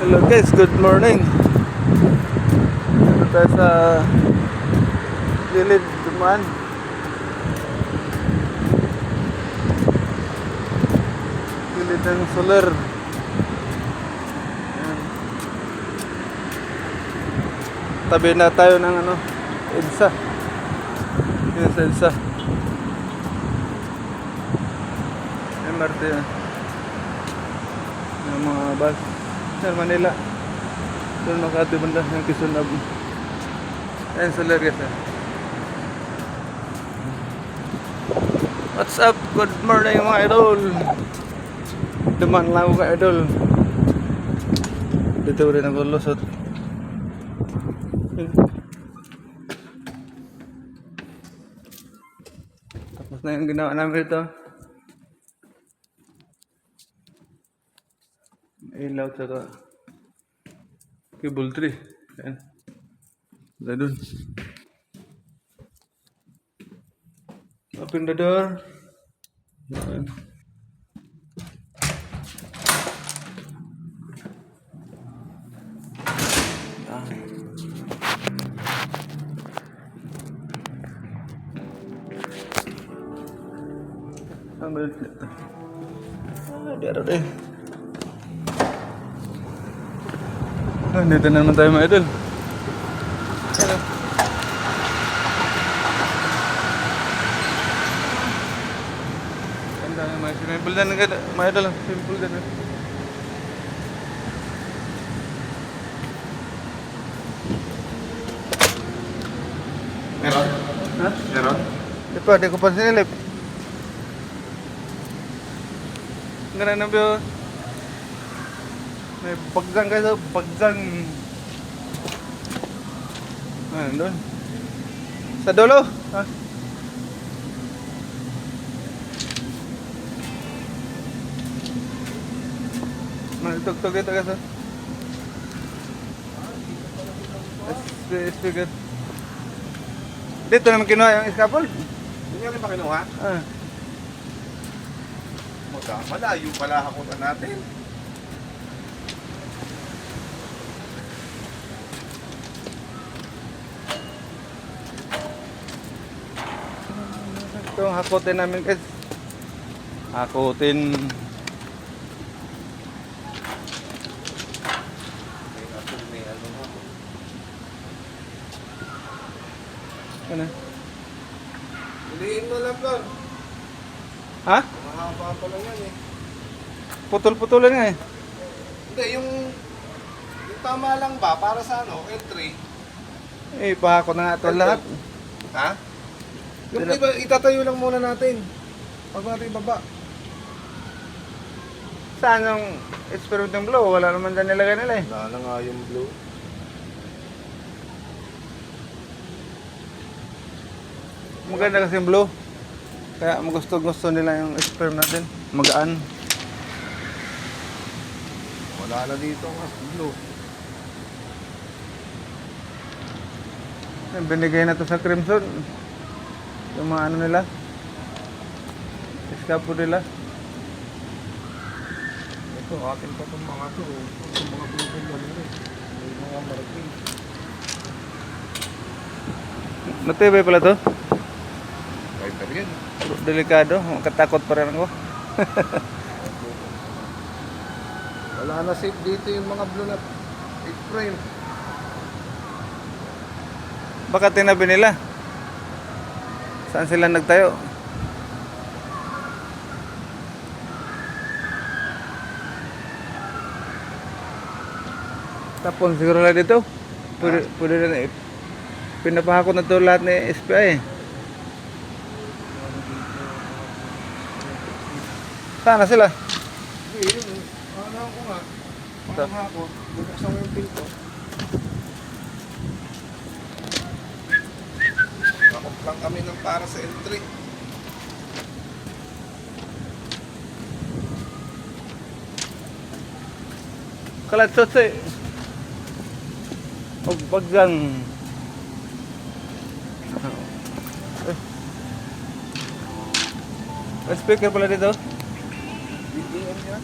Hello guys, good morning. Dito tayo sa gilid dumaan. Gilid ng solar. Ayan. Tabi na tayo ng EDSA. Yan sa EDSA. MRT yan. Yung mga bus sa Manila. Doon Makati banda ng Quezon Ave. Ayan solar guys. What's up? Good morning mga idol. Duman lang ako ka idol. Dito rin ako lusot. Tapos na yung ginawa namin ito. Ilaw sa cable tree. Ayan. Wala dun. Open the door. Ayan. Ambil ito. Diaro deh. Dito na naman tayo mga idol. Hello. Ganda na mga simple na mga idol. Simple din. Meron? Ha? Meron? Di pa, di ko pa sinilip. Ganda na biyo. May bagang kayo, bagang. Doon. Sa dulo. Ha? Tug-tug ito kasi. Speaker. Dito naman kinuha yung scaffold. Hindi nyo rin ba kinuha? Ah. Malayo pala hakutan natin. Ito hakutin namin guys. Hakutin. Ano? Huliin mo lang doon. Ha? Mahaba pa lang yan eh. Putol-putulan nga eh. Hindi, yung tama lang ba para sa L3? Eh, pahakot na nga ito lahat. Ha? Yung iba, itatayo lang muna natin. Pag natin ibaba. Saan yung experiment ng blow? Wala naman dyan nilagay nila eh. Wala na nga yung blue. Maganda kasi yung blow. Kaya gusto nila yung experiment natin. Magaan. Wala na dito nga blue. Binigay na to sa Crimson. Yung mga ano nila. Escapo nila. Ito, atin pa itong mga to. Itong mga blue na rin. May mga marating. Matibay pala to. Viper yan. Delikado. Katakot pa rin ako. Wala na safe dito yung mga blue na frame. Baka tinabi nila. Saan sila nagtayo? Tapon siguro lang dito. Pwede na eh. Pinapahakot na to lahat ni SPI eh. Sana sila. Hindi, yun. Ano ko nga. Ito. Mga ako. Buksan mo yung pinto. Nakop lang kami ng para sa L3. Kalatsot eh. O bagang. May speaker pala dito. BDM yan.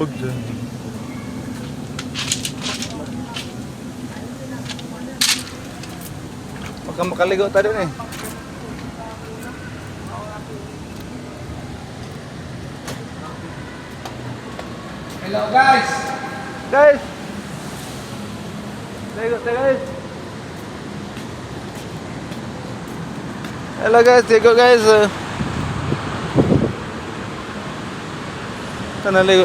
Lubog dyan. Baka makaligo tayo din eh. Hello guys! Guys! Ligo tayo guys! Hello guys, ligo guys! Sana ligo.